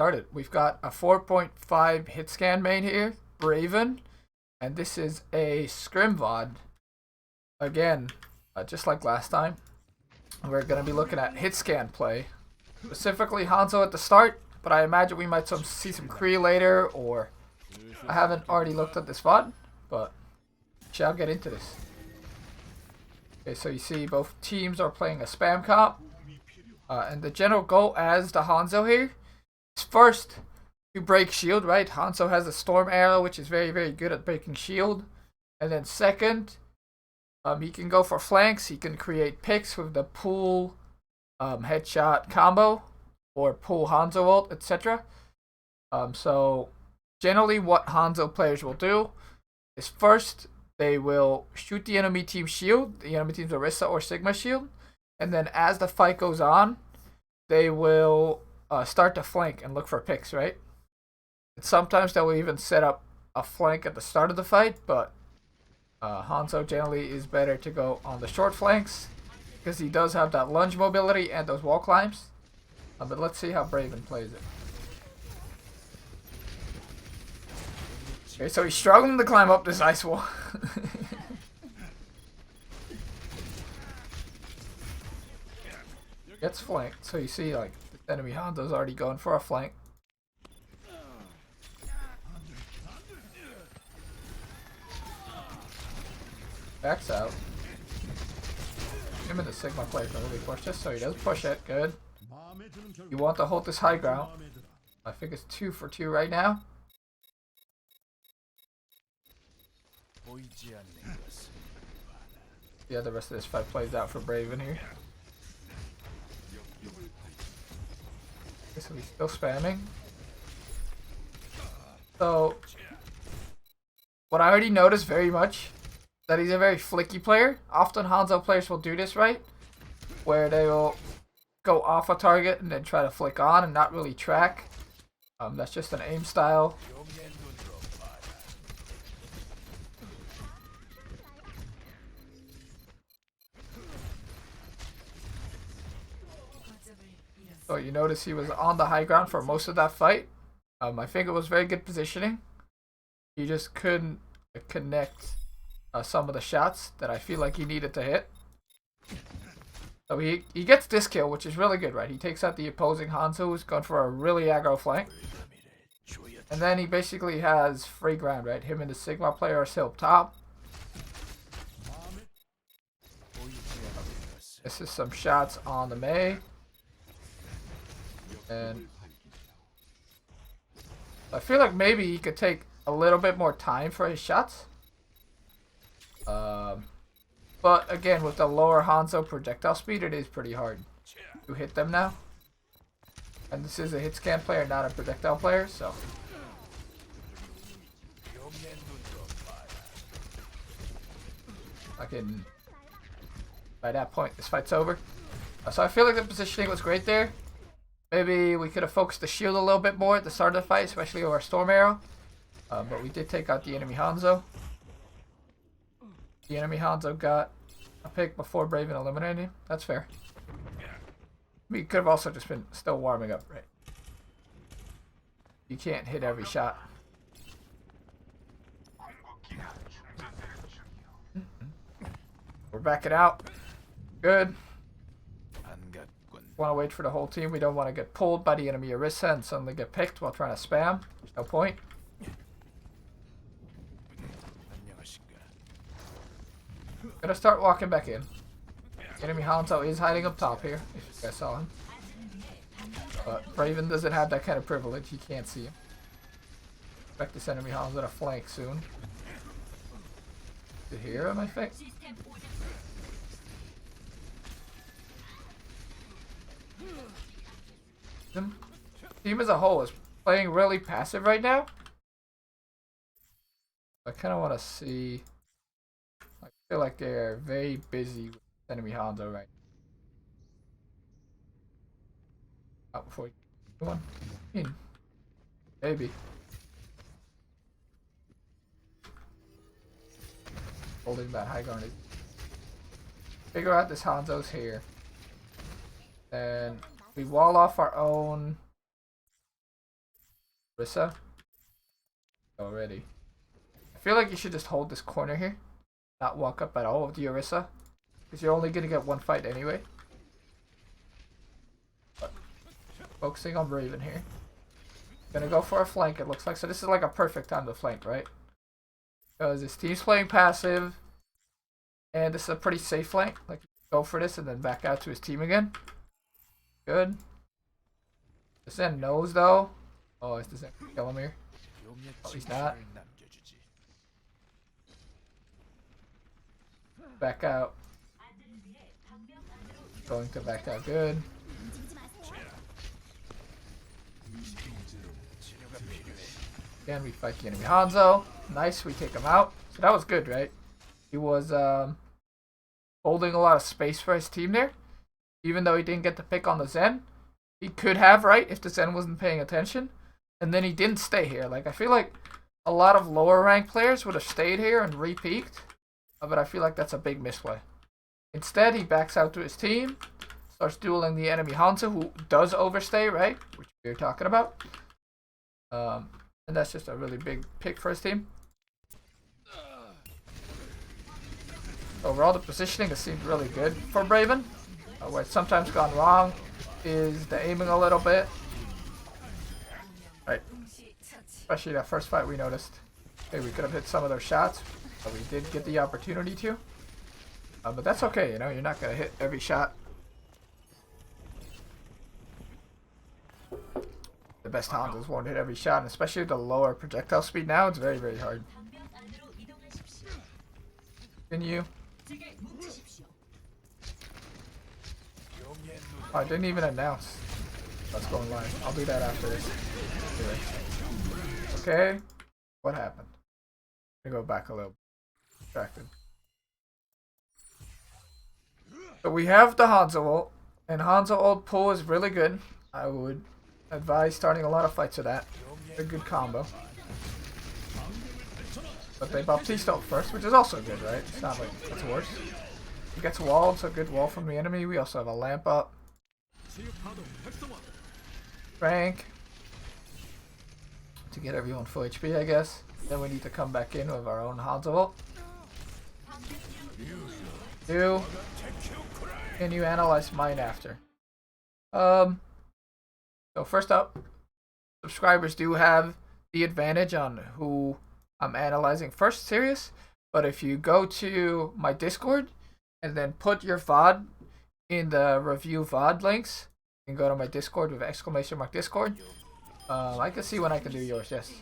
started. We've got a 4.5 Hitscan main here, Raven, and this is a Scrim VOD. Again, just like last time, we're going to be looking at Hitscan play. Specifically Hanzo at the start, but I imagine we might see some Kree later, or I haven't already looked at this VOD, but shall get into this. Okay, so you see both teams are playing a spam comp, and the general goal as the Hanzo here is first to break shield, right? Hanzo has a storm arrow, which is very, very good at breaking shield. And then second, he can go for flanks. He can create picks with the pull headshot combo or pull Hanzo ult, etc. So generally what Hanzo players will do is first they will shoot the enemy team shield, the enemy team's Orisa or Sigma shield, and then as the fight goes on, they will start to flank and look for picks, right? And sometimes they'll even set up a flank at the start of the fight, but Hanzo generally is better to go on the short flanks because he does have that lunge mobility and those wall climbs. But let's see how Braven plays it. Okay, so he's struggling to climb up this ice wall. Gets flanked, so you see like the enemy Hanzo's already going for a flank. Backs out. Him and the Sigma player can really push this, so he does push it. Good. You want to hold this high ground. I think it's 2 for 2 right now. Yeah, the rest of this fight plays out for Braven here. Okay, so he's still spamming. So, what I already noticed very much that he's a very flicky player. Often Hanzo players will do this, right? Where they will go off a target and then try to flick on and not really track. That's just an aim style. So you notice he was on the high ground for most of that fight. I think it was very good positioning. He just couldn't connect some of the shots that I feel like he needed to hit. So he gets this kill, which is really good, right? He takes out the opposing Hanzo, who's gone for a really aggro flank. And then he basically has free ground, right? Him and the Sigma player are still up top. This is some shots on the Mei. And I feel like maybe he could take a little bit more time for his shots. But again, with the lower Hanzo projectile speed, it is pretty hard to hit them now. And this is a hit scan player, not a projectile player, so. By that point, this fight's over. So I feel like the positioning was great there. Maybe we could have focused the shield a little bit more at the start of the fight, especially with our Storm Arrow. But we did take out the enemy Hanzo. The enemy Hanzo got a pick before Braven eliminated him. That's fair. We could have also just been still warming up, right? You can't hit every shot. We're backing out. Good. Want to wait for the whole team. We don't want to get pulled by the enemy Orisa and suddenly get picked while trying to spam. There's no point. Gonna start walking back in. Enemy Hanzo is hiding up top here, if you guys saw him. But Braven doesn't have that kind of privilege. He can't see him. Expect this enemy Hanzo to flank soon. To hear him, I think. The team as a whole is playing really passive right now. I kind of want to see. I feel like they're very busy with enemy Hanzo right now. Before you do one. Maybe. Holding that high ground. Figure out this Hanzo's here. Then we wall off our own Orisa already. I feel like you should just hold this corner here, not walk up at all with the Orisa, because you're only gonna get one fight anyway. But focusing on Raven here. Gonna go for a flank, it looks like. So this is like a perfect time to flank, right? Because his team's playing passive, and this is a pretty safe flank. Like, go for this and then back out to his team again. Good. The Zen knows though. Oh, is the Zen gonna kill him here? Oh, he's not. Back out. Going to back out. Good. Again, we fight the enemy Hanzo. Nice, we take him out. So that was good, right? He was holding a lot of space for his team there. Even though he didn't get to pick on the Zen. He could have, right, if the Zen wasn't paying attention. And then he didn't stay here. Like, I feel like a lot of lower ranked players would have stayed here and re-peaked. But I feel like that's a big misplay. Instead, he backs out to his team. Starts dueling the enemy Hanzo, who does overstay, right? Which we were talking about. And that's just a really big pick for his team. Overall, the positioning has seemed really good for Braven. Where it's sometimes gone wrong is the aiming a little bit. Right. Especially that first fight we noticed. Hey, we could have hit some of those shots, but we did get the opportunity to. But that's okay, you know, you're not going to hit every shot. The best Hanzos won't hit every shot, and especially the lower projectile speed now, it's very, very hard. Continue. Oh, I didn't even announce that's going live. I'll do that after this. Anyway. Okay. What happened? Let me go back a little. Distracted. So we have the Hanzo ult, and Hanzo ult pull is really good. I would advise starting a lot of fights with that. A good combo. But they Baptiste ult first, which is also good, right? It's not like it's worse. He gets walled, so good wall from the enemy. We also have a lamp up. Frank. To get everyone full HP, I guess. Then we need to come back in with our own Hanzo ult. Can you analyze mine after? So first up, subscribers do have the advantage on who I'm analyzing first, serious. But if you go to my Discord and then put your VOD in the review VOD links, you can go to my Discord with !Discord. I can see when I can do yours, yes.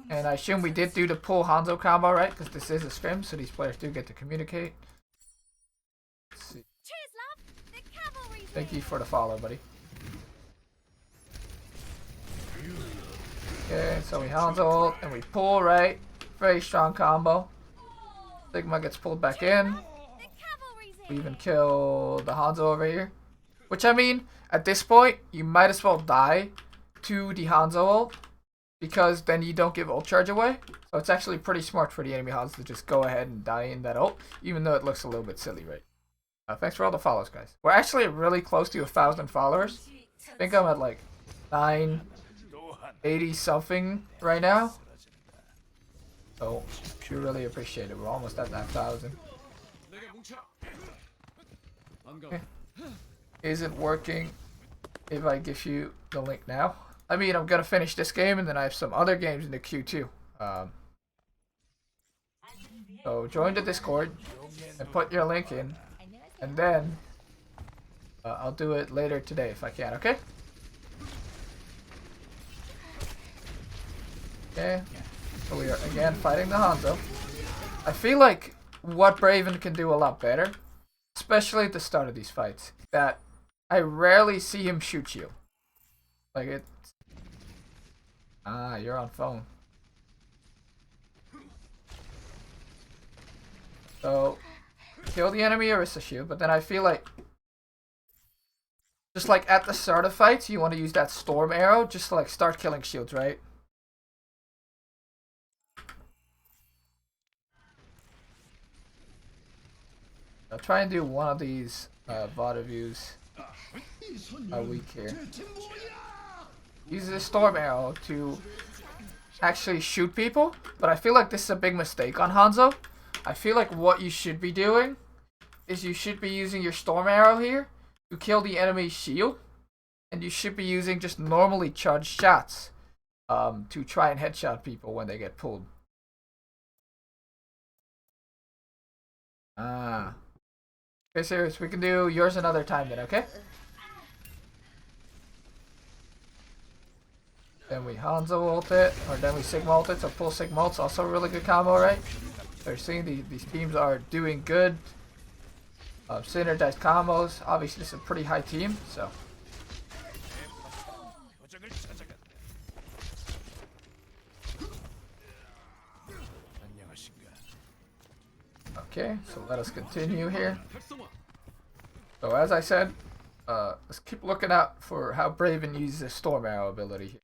And I assume we did do the pull Hanzo combo, right? Because this is a scrim, so these players do get to communicate. Let's see. Thank you for the follow, buddy. Okay, so we Hanzo ult and we pull, right? Very strong combo. Sigma gets pulled back in. We even kill the Hanzo over here. Which, I mean, at this point, you might as well die to the Hanzo ult, because then you don't give ult charge away. So it's actually pretty smart for the enemy Hanzo to just go ahead and die in that ult, even though it looks a little bit silly, right? Thanks for all the follows, guys. We're actually really close to 1,000 followers. I think I'm at like 980 something right now. So we really appreciate it. We're almost at that 1,000. Okay. Isn't working if I give you the link now. I mean, I'm gonna finish this game and then I have some other games in the queue too. So join the Discord and put your link in, and then I'll do it later today if I can. Okay. Okay. So we are again fighting the Hanzo. I feel like what Braven can do a lot better, especially at the start of these fights, that I rarely see him shoot you. Like it. Ah, you're on phone. So kill the enemy Orisa shield, but then I feel like just like at the start of fights, you want to use that storm arrow just to like start killing shields, right? I'll try and do one of these VOD views a week here. Use this storm arrow to actually shoot people, but I feel like this is a big mistake on Hanzo. I feel like what you should be doing is you should be using your storm arrow here to kill the enemy's shield, and you should be using just normally charged shots to try and headshot people when they get pulled. Ah. Okay, serious. We can do yours another time then, okay? Then we Hanzo ult it, or then we Sigma ult it, so pull Sigma ult's also a really good combo, right? So you're seeing these teams are doing good. Synergized combos. Obviously, this is a pretty high team, so. Okay, so let us continue here. So as I said, let's keep looking out for how Braven uses his Storm Arrow ability here.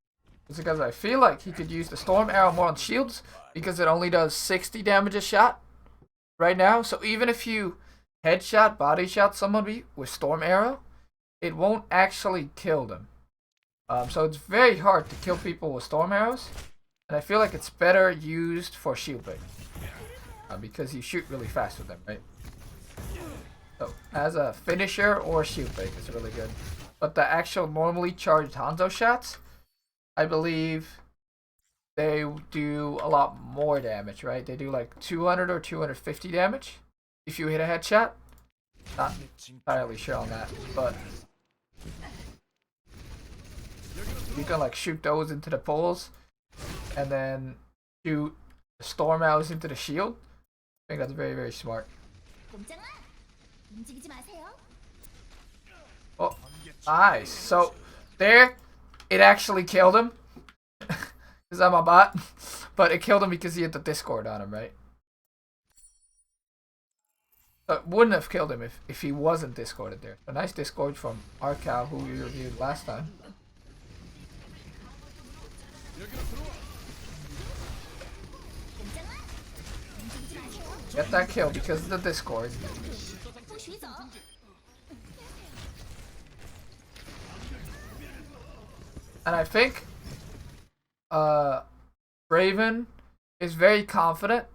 It's because I feel like he could use the Storm Arrow more on shields because it only does 60 damage a shot right now. So even if you headshot, body shot somebody with Storm Arrow, it won't actually kill them. So it's very hard to kill people with Storm Arrows. And I feel like it's better used for shield break. Because you shoot really fast with them, right? So as a finisher or shield break, it's really good. But the actual normally charged Hanzo shots, I believe they do a lot more damage, right? They do like 200 or 250 damage if you hit a headshot. Not entirely sure on that, but you can like shoot those into the poles and then shoot the storm arrows into the shield. I think that's very, very smart. Oh, nice. So there, it actually killed him. Because I'm a bot. But it killed him because he had the Discord on him, right? So it wouldn't have killed him if he wasn't Discorded there. A nice Discord from Arcal, who we reviewed last time. Get that kill because of the Discord. And I think Braven is very confident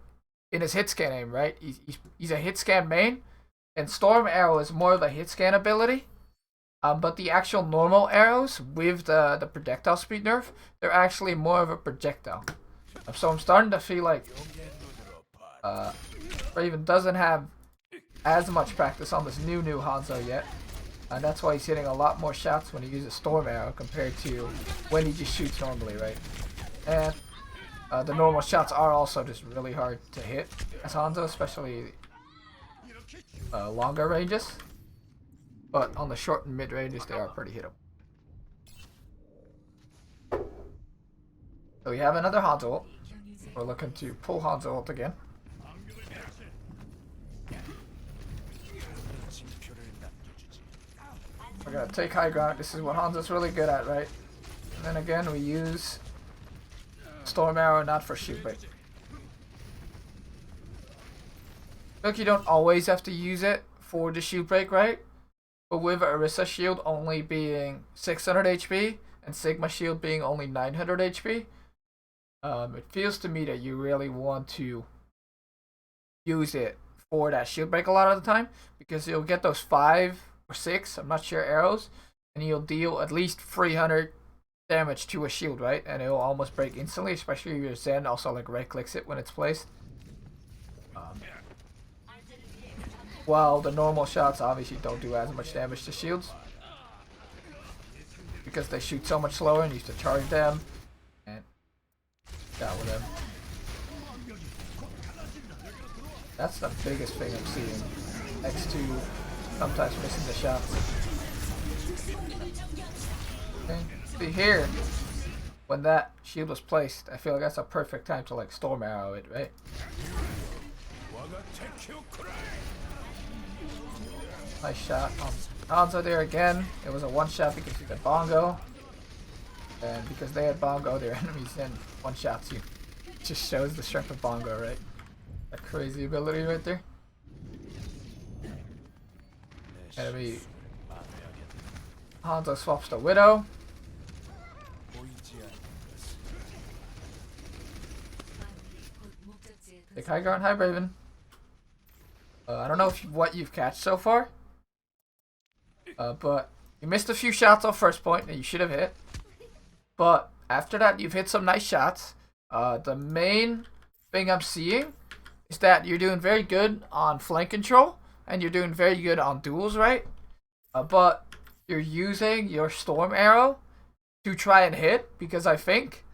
in his hit scan aim, right? He's a hit scan main, and Storm Arrow is more of a hit scan ability. But the actual normal arrows with the projectile speed nerf, they're actually more of a projectile. So I'm starting to feel like Braven doesn't have as much practice on this new Hanzo yet. And that's why he's hitting a lot more shots when he uses Storm Arrow compared to when he just shoots normally, right? And the normal shots are also just really hard to hit as Hanzo, especially longer ranges. But on the short and mid ranges, they are pretty hittable. So we have another Hanzo ult. We're looking to pull Hanzo ult again. We're gonna take high ground. This is what Hanzo's really good at, right? And then again, we use Storm Arrow not for shoot break. Look, you don't always have to use it for the shoot break, right? But with Orisa shield only being 600 HP and Sigma shield being only 900 HP, it feels to me that you really want to use it for that shield break a lot of the time because you'll get those 5 or 6, I'm not sure, arrows, and you'll deal at least 300 damage to a shield, right? And it'll almost break instantly, especially if your Zen also like right clicks it when it's placed. While the normal shots obviously don't do as much damage to shields because they shoot so much slower and you have to charge them and shot with them. That's the biggest thing I'm seeing next to sometimes missing the shots. Okay. See here, when that shield was placed, I feel like that's a perfect time to like Storm Arrow it, right? Nice shot on Hanzo there again. It was a one shot because he had Bongo. And because they had Bongo, their enemies then one shots you. It just shows the strength of Bongo, right? That crazy ability right there. Enemy Hanzo swaps the Widow. Take high ground, hi Braven. I don't know what you've catched so far. But you missed a few shots off first point that you should have hit. But after that, you've hit some nice shots. The main thing I'm seeing is that you're doing very good on flank control. And you're doing very good on duels, right? But you're using your storm arrow to try and hit. Because I think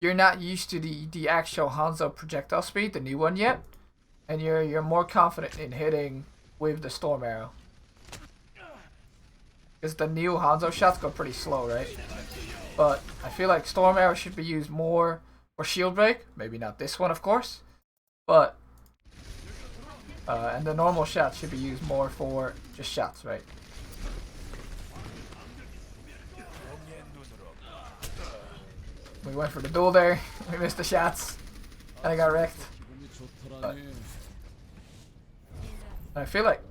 you're not used to the actual Hanzo projectile speed, the new one yet. And you're more confident in hitting with the storm arrow. Because the new Hanzo shots go pretty slow, right? But I feel like storm arrow should be used more for shield break. Maybe not this one, of course. But and the normal shots should be used more for just shots, right? We went for the duel there. We missed the shots. And I got wrecked. But I feel like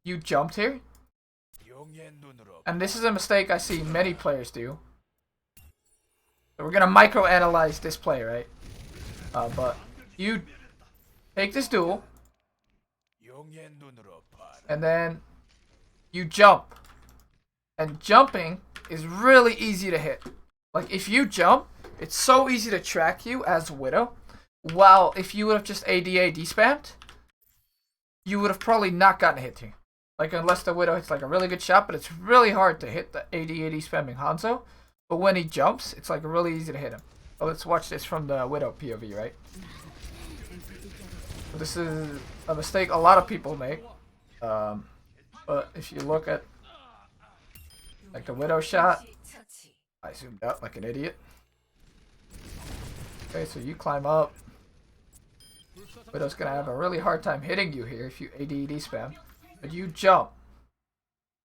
you jumped here. And this is a mistake I see many players do. So we're gonna micro-analyze this play, right? But you take this duel, and then you jump. And jumping is really easy to hit. Like if you jump, it's so easy to track you as Widow. While if you would have just AD spammed, you would have probably not gotten a hit here. Like unless the Widow hits like a really good shot, but it's really hard to hit the AD spamming Hanzo. But when he jumps, it's like really easy to hit him. Oh, let's watch this from the Widow POV, right? So this is a mistake a lot of people make. But if you look at like the Widow shot, I zoomed out like an idiot. Okay, so you climb up. Widow's gonna have a really hard time hitting you here if you AD spam. But you jump.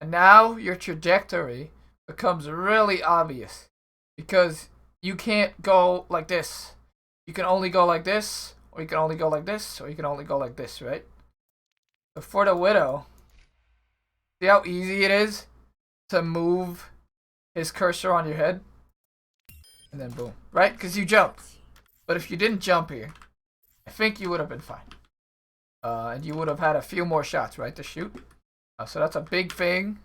And now your trajectory becomes really obvious. Because you can't go like this. You can only go like this, or you can only go like this, or you can only go like this, right? But for the Widow, see how easy it is to move his cursor on your head? And then boom, right? Because you jumped. But if you didn't jump here, I think you would have been fine. And you would have had a few more shots, right, to shoot. So that's a big thing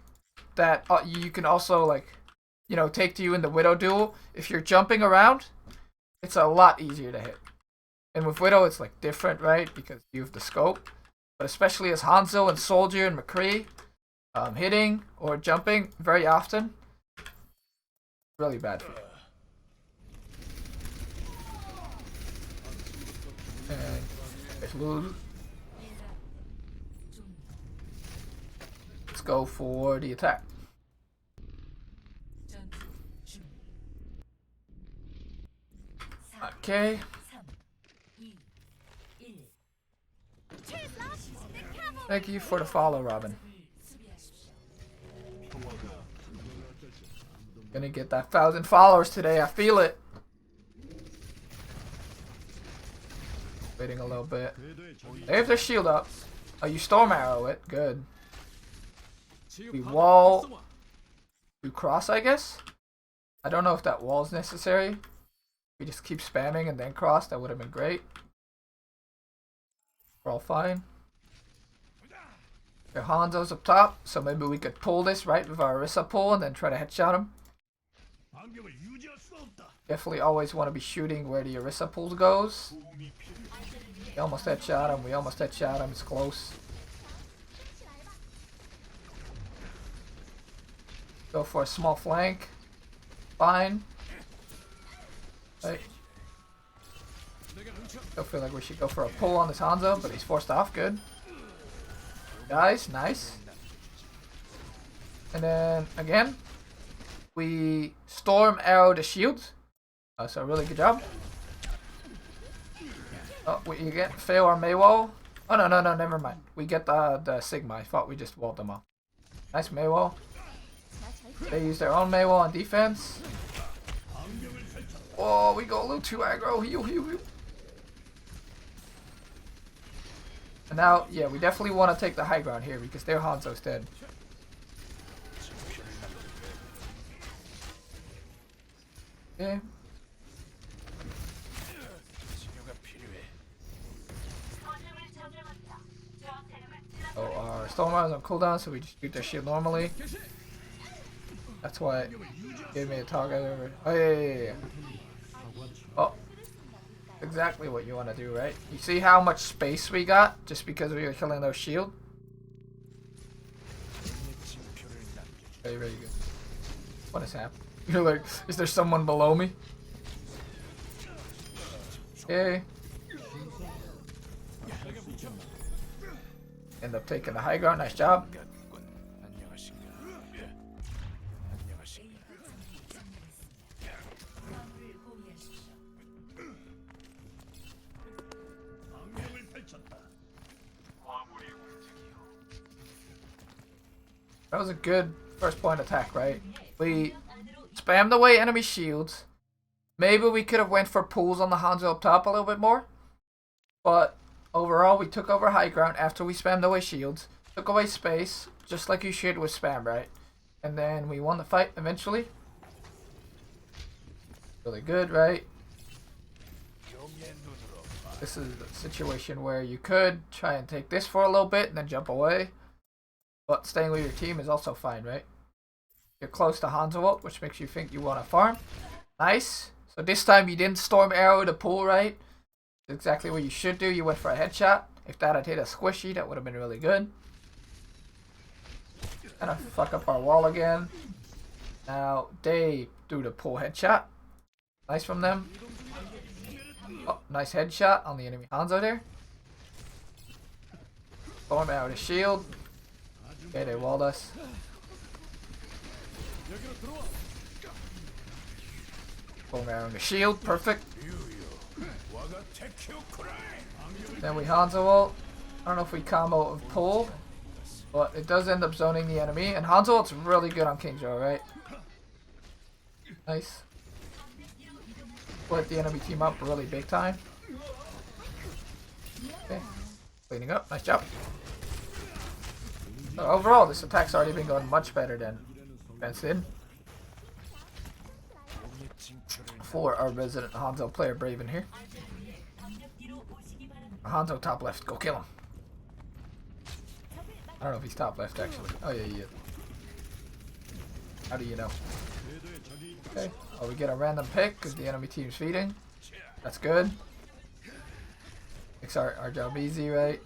that you can also, like, you know, take to you in the Widow duel. If you're jumping around, it's a lot easier to hit. And with Widow, it's, like, different, right, because you have the scope. But especially as Hanzo and Soldier and McCree, hitting or jumping very often, really bad for you. And let's lose. Let's go for the attack. Okay. Thank you for the follow, Robin. Gonna get that 1,000 followers today. I feel it. Waiting a little bit. They have their shield up. Oh, you storm arrow it. Good. We wall. We cross, I guess. I don't know if that wall is necessary. We just keep spamming and then cross. That would have been great. We're all fine. Okay, Hanzo's up top, so maybe we could pull this right with our Orisa pull and then try to headshot him. Definitely always want to be shooting where the Orisa pull goes. We almost headshot him. We almost headshot him. It's close. Go for a small flank. Fine. Right. Still feel like we should go for a pull on this Hanzo, but he's forced off. Good. Guys, nice. And then again, we storm arrow the shield. So really good job. Oh, we again fail our Maywall. Oh no, never mind. We get the Sigma. I thought we just walled them off. Nice Maywall. They use their own Maywall on defense. Oh, we go a little too aggro. Heal. And now, yeah, we definitely want to take the high ground here because their Hanzo's dead. Okay. our Storm Arrows on cooldown, so we just shoot their shield normally. That's why it gave me a target over. Oh, yeah. Oh. Exactly what you want to do, right? You see how much space we got just because we were killing their shield? Very, very good. What is happening? You're like, is there someone below me? Okay. End up taking the high ground. Nice job. That was a good first point attack, right? We spammed away enemy shields. Maybe we could have went for pulls on the Hanzo up top a little bit more. But overall, we took over high ground after we spammed away shields. Took away space, just like you should with spam, right? And then we won the fight eventually. Really good, right? This is a situation where you could try and take this for a little bit and then jump away. But staying with your team is also fine, right? You're close to Hanzo up, which makes you think you want to farm. Nice. So this time you didn't Storm Arrow the pool, right? That's exactly what you should do. You went for a headshot. If that had hit a squishy, that would have been really good. Gonna fuck up our wall again. Now they do the pull headshot. Nice from them. Oh, nice headshot on the enemy Hanzo there. Storm Arrow the shield. Okay, they walled us. Storm Arrow the shield, perfect. Then we Hanzo ult. I don't know if we combo of pull, but it does end up zoning the enemy. And Hanzo ult's really good on Kingjo, right? Nice. Split the enemy team up really big time. Okay, cleaning up, nice job. So overall, this attack's already been going much better than Ben's did. For our resident Hanzo player Braven here. Hanzo top left, go kill him. I don't know if he's top left actually. Oh yeah, he is. How do you know? Okay, well we get a random pick because the enemy team's feeding. That's good. Makes our job easy, right?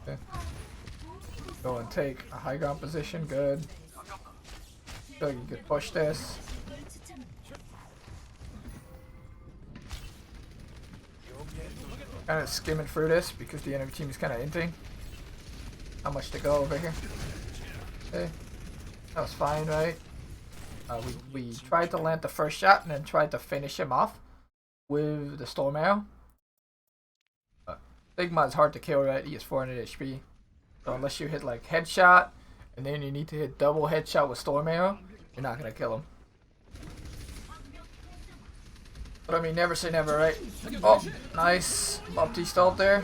Okay. Go and take a high ground position, good. Feel like you could push this. Kind of skimming through this because the enemy team is kind of inting. How much to go over here? Okay, that was fine, right? We tried to land the first shot and then tried to finish him off with the Storm Arrow. Sigma is hard to kill, right? He has 400 HP. So unless you hit like headshot and then you need to hit double headshot with Storm Arrow, you're not gonna kill him. But I mean, never say never, right? Oh, nice. Bopti stalled there.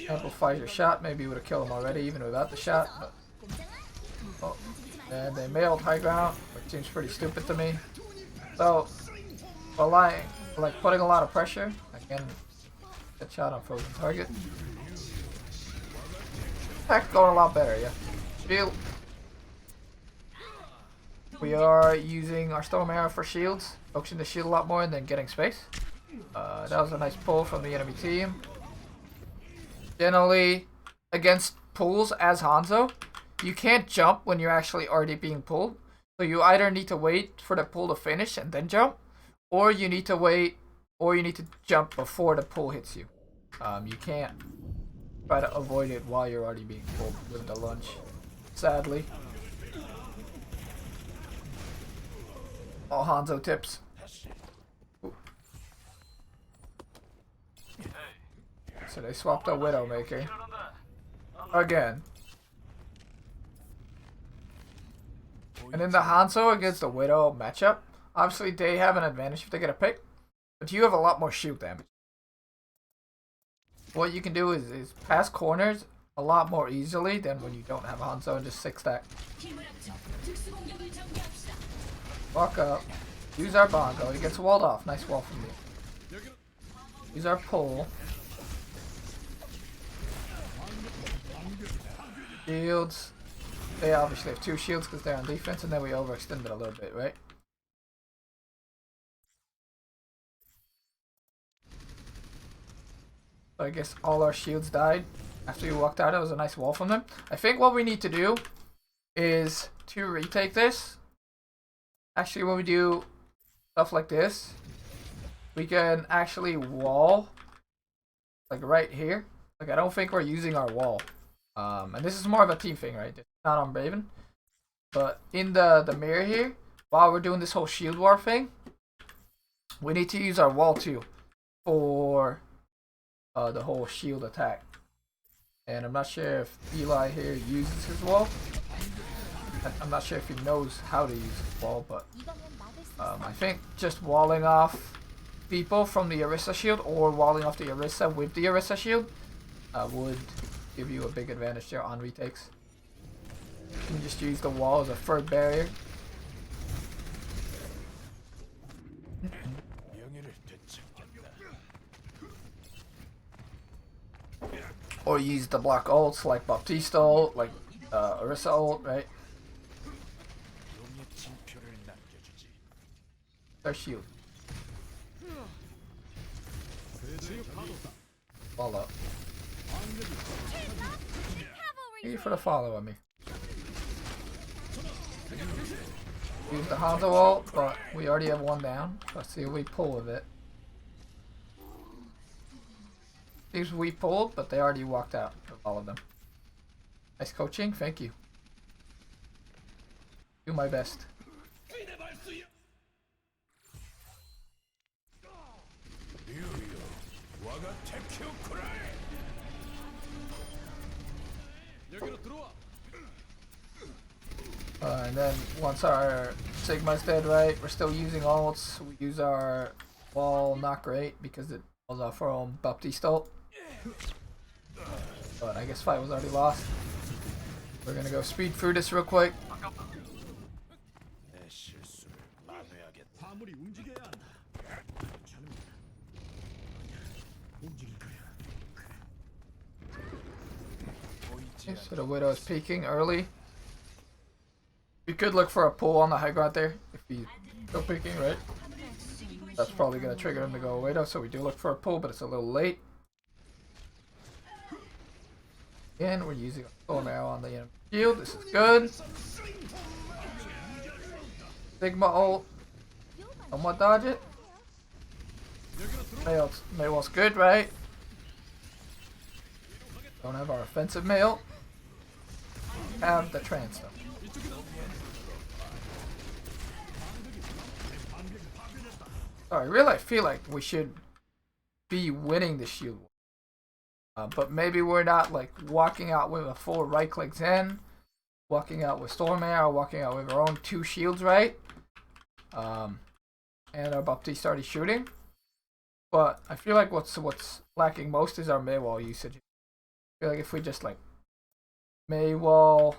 Amplify your shot. Maybe you would have killed him already, even without the shot. But... Oh, and they mailed high ground, which seems pretty stupid to me. So, like putting a lot of pressure, again, get shot on frozen target. Attack's going a lot better, yeah. Shield. We are using our Storm Arrow for shields, focusing the shield a lot more and then getting space. That was a nice pull from the enemy team. Generally, against pulls as Hanzo, you can't jump when you're actually already being pulled. So you either need to wait for the pull to finish and then jump, or you need to wait, or you need to jump before the pull hits you. You can't try to avoid it while you're already being pulled with the lunge, sadly. All Hanzo tips. Ooh. So they swapped a Widowmaker. Again. And in the Hanzo against the Widow matchup, obviously they have an advantage if they get a pick. But you have a lot more shield damage. What you can do is pass corners a lot more easily than when you don't have Hanzo and just 6 stack. Walk up. Use our bongo. He gets walled off. Nice wall from you. Use our pull. Shields. They obviously have 2 shields because they're on defense, and then we overextend it a little bit, right? So I guess all our shields died after we walked out. It was a nice wall from them. I think what we need to do is to retake this. Actually, when we do stuff like this, we can actually wall like right here. Like, I don't think we're using our wall. And this is more of a team thing, right? It's not on Braven. But in the mirror here, while we're doing this whole shield war thing, we need to use our wall too for the whole shield attack. And I'm not sure if Eli here uses his wall. I'm not sure if he knows how to use his wall, but I think just walling off people from the Orisa shield or walling off the Orisa with the Orisa shield would give you a big advantage there on retakes. You can just use the wall as a third barrier. Or use the block ults like Baptiste ult, like Orisa ult, right? Their shield. Follow. Thank you for the follow on me. Use the Hanzo ult, but we already have 1 down. Let's see if we pull with it. Seems we pulled, but they already walked out of all of them. Nice coaching, thank you. Do my best. And then once our Sigma's dead, right, we're still using ults. We use our wall, not great because it was off our own Baptiste ult. But I guess fight was already lost. We're gonna go speed through this real quick. Okay, so the Widow is peeking early. We could look for a pull on the high ground there if he's still peeking, right? That's probably gonna trigger him to go away though, so we do look for a pull, but it's a little late. Again, we're using a full arrow on the enemy shield. This is good. Sigma ult. Somewhat dodge it. Maywell's good, right? Don't have our offensive mail. Have the trans stuff. Sorry, really I feel like we should be winning the shield war. But maybe we're not like walking out with a full right click Zen, walking out with Storm Arrow, walking out with our own 2 shields, right? And our Baptiste already shooting. But I feel like what's lacking most is our Maywall usage. I feel like if we just like Maywall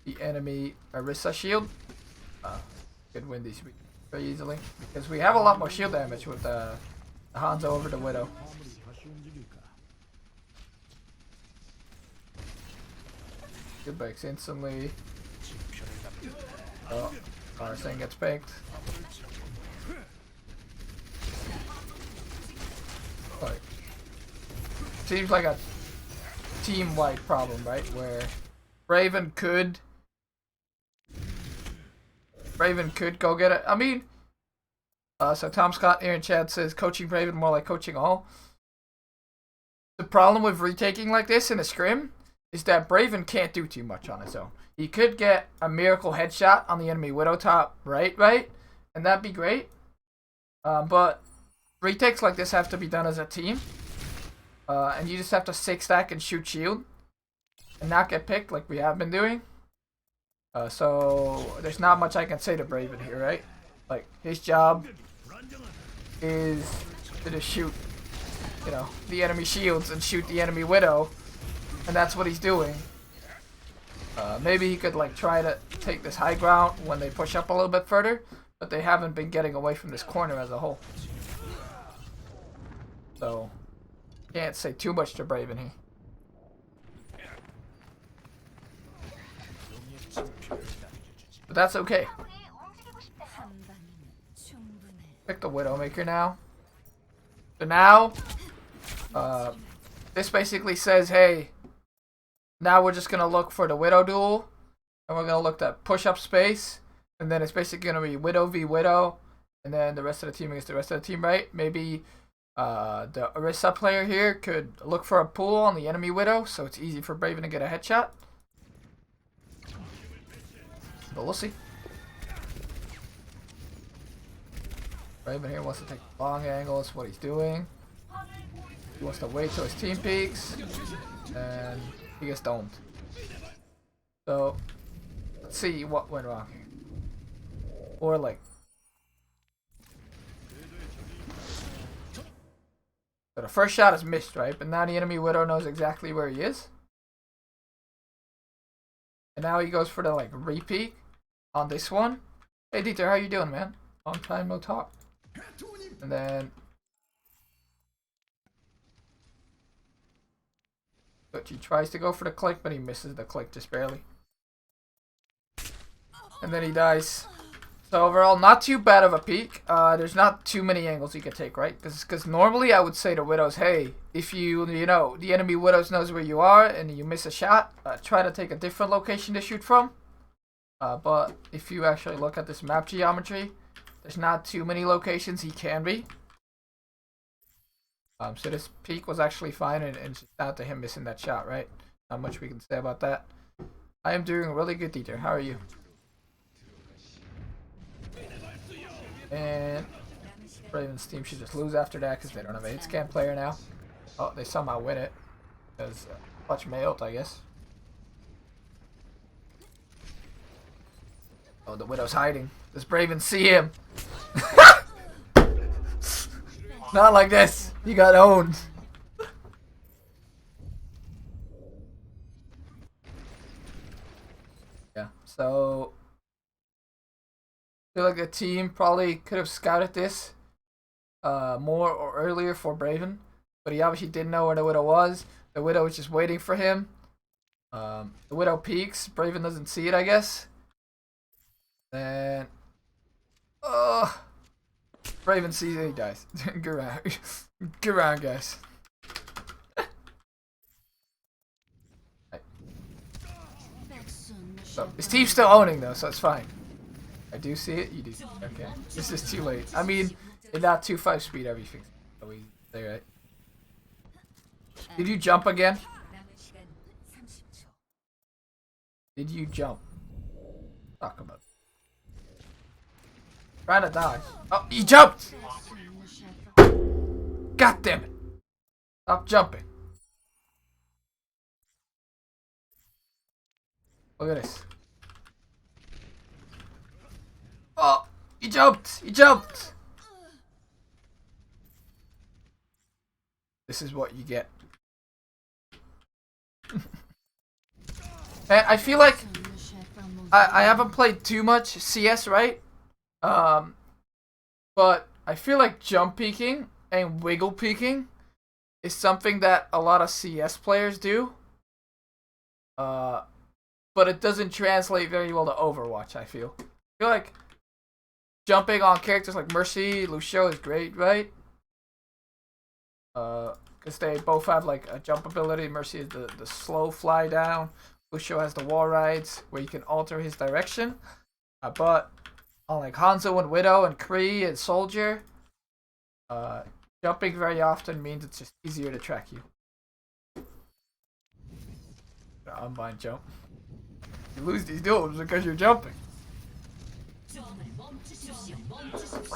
the enemy Orisa shield, could win these very easily. Because we have a lot more shield damage with the Hanzo over the Widow. Shield breaks instantly. Oh, our thing gets baked. Like, seems like a team-wide problem, right? Where Braven could go get it. I mean, so Tom Scott here in chat says coaching Braven more like coaching all. The problem with retaking like this in a scrim is that Braven can't do too much on his own. He could get a miracle headshot on the enemy Widow top right? And that'd be great. But retakes like this have to be done as a team. And you just have to 6-stack and shoot shield. And not get picked like we have been doing. So there's not much I can say to Braven here, right? Like, his job is to just shoot, you know, the enemy shields and shoot the enemy Widow. And that's what he's doing. Maybe he could like try to take this high ground when they push up a little bit further, but they haven't been getting away from this corner as a whole. So, can't say too much to Braven here. But that's okay. Pick the Widowmaker now. So now, this basically says, hey, now we're just going to look for the Widow duel. And we're going to look at push-up space. And then it's basically going to be Widow v Widow. And then the rest of the team against the rest of the team, right? Maybe the Orisa player here could look for a pull on the enemy Widow. So it's easy for Braven to get a headshot. But we'll see. Braven here wants to take long angles. What he's doing. He wants to wait till his team peaks. And he gets domed. So, let's see what went wrong here. Or like. So the first shot is missed, right? But now the enemy Widow knows exactly where he is. And now he goes for the like repeat on this one. Hey Dieter, how you doing, man? Long time no talk. And then but he tries to go for the click, but he misses the click just barely. And then he dies. So overall, not too bad of a peek. There's not too many angles you can take, right? Because normally I would say to Widows, hey, if you know, the enemy Widows knows where you are and you miss a shot, try to take a different location to shoot from. But if you actually look at this map geometry, there's not too many locations he can be. So this peek was actually fine, and it's down to him missing that shot, right? Not much we can say about that. I am doing really good, Dieter. How are you? And Braven's team should just lose after that because they don't have a Hitscan player now. Oh, they somehow win it. Because clutch may ult, I guess. Oh, the Widow's hiding. Does Braven see him? Not like this. He got owned. Yeah, so I feel like the team probably could have scouted this more or earlier for Braven, but he obviously didn't know where the Widow was. The Widow was just waiting for him. The Widow peeks. Braven doesn't see it, I guess. Then, Braven sees it, he dies. Get around. Get around, guys. Right. So, his team's still owning, though, so it's fine. I do see it, you do. Okay. This is too late. I mean, in that 2-5 speed, everything's so easy. There, right? Did you jump again? Did you jump? Talk about it. Trying to dodge. Oh, he jumped! God damn it. Stop jumping. Look at this. Oh, he jumped! He jumped! This is what you get. And I feel like I haven't played too much CS, right? But I feel like jump peeking and wiggle peeking is something that a lot of CS players do. But it doesn't translate very well to Overwatch, I feel. I feel like jumping on characters like Mercy, Lucio is great, right? Because they both have like a jump ability. Mercy is the slow fly down. Lucio has the wall rides where you can alter his direction. But on like Hanzo and Widow and Kree and Soldier, jumping very often means it's just easier to track you. Unbind jump. You lose these duels because you're jumping.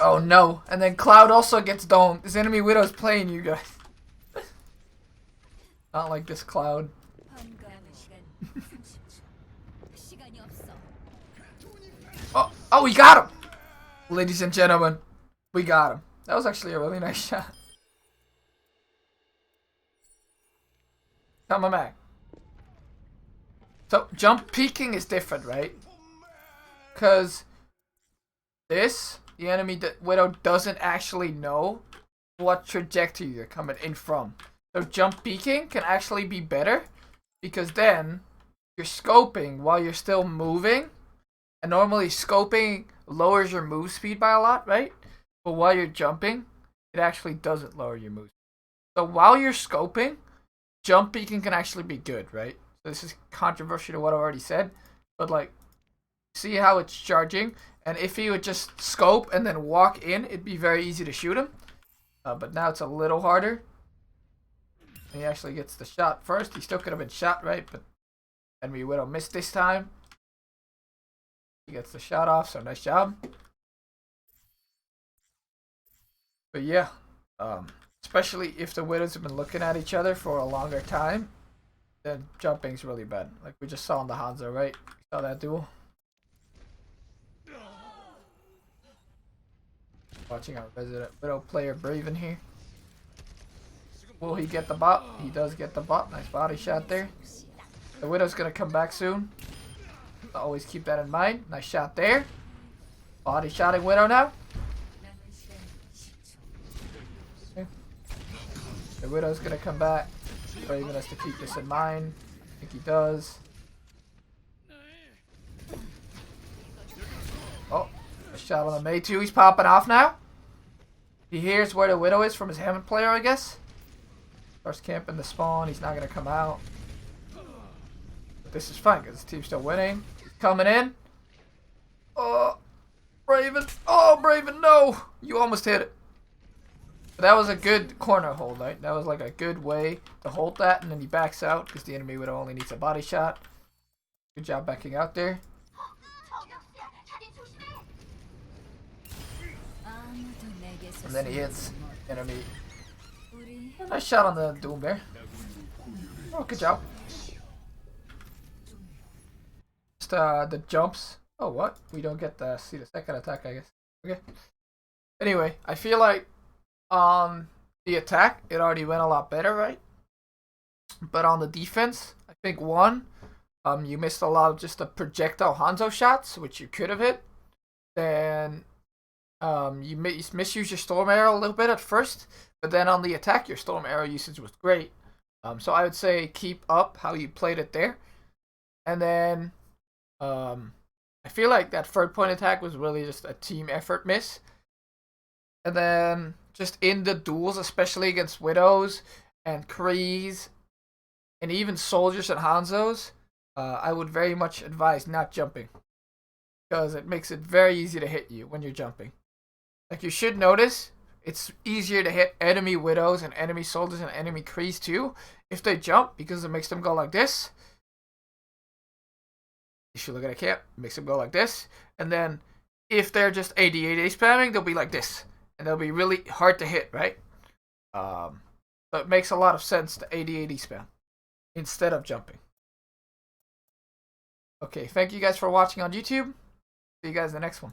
Oh no, and then Cloud also gets domed. This enemy Widow's playing you guys. Not like this Cloud. Oh, we got him! Ladies and gentlemen, we got him. That was actually a really nice shot. Coming back. So, jump peeking is different, right? because the enemy Widow doesn't actually know what trajectory you're coming in from. So jump peeking can actually be better because then you're scoping while you're still moving. And normally scoping lowers your move speed by a lot, right? But while you're jumping, it actually doesn't lower your move speed. So while you're scoping, jump peeking can actually be good, right? So this is controversial to what I've already said. But like, see how it's charging? And if he would just scope and then walk in, it'd be very easy to shoot him. But now it's a little harder. And he actually gets the shot first. He still could have been shot, right? But enemy Widow missed this time. He gets the shot off, so nice job. But yeah, especially if the Widows have been looking at each other for a longer time, then jumping's really bad. Like we just saw in the Hanzo, right? We saw that duel. Watching our resident Widow player Braven here. Will he get the bot? He does get the bot. Nice body shot there. The Widow's gonna come back soon. Always keep that in mind. Nice shot there. Body shotting Widow now. Okay. The Widow's gonna come back. Braven has to keep this in mind. I think he does. Oh, a shot on the Mei too. He's popping off now. He hears where the Widow is from his Hammond player, I guess. First camp in the spawn. He's not gonna come out. But this is fine because the team's still winning. He's coming in. Oh, Braven. Oh, Braven, no. You almost hit it. But that was a good corner hold, right? That was like a good way to hold that. And then he backs out because the enemy Widow only needs a body shot. Good job backing out there. And then he hits enemy. Nice shot on the Doom Bear. Oh, good job. Just the jumps. Oh, what? We don't get to see the second attack, I guess. Okay. Anyway, I feel like on the attack, it already went a lot better, right? But on the defense, I think you missed a lot of just the projectile Hanzo shots, which you could have hit. Then you misused your Storm Arrow a little bit at first, but then on the attack, your Storm Arrow usage was great. So I would say keep up how you played it there. And then I feel like that third point attack was really just a team effort miss. And then just in the duels, especially against Widows and Krees and even Soldiers and Hanzos, I would very much advise not jumping. Because it makes it very easy to hit you when you're jumping. Like you should notice, it's easier to hit enemy Widows and enemy Soldiers and enemy Krees too if they jump because it makes them go like this. You should look at a camp, it makes them go like this. And then if they're just AD spamming, they'll be like this. And they'll be really hard to hit, right? So it makes a lot of sense to AD spam instead of jumping. Okay, thank you guys for watching on YouTube. See you guys in the next one.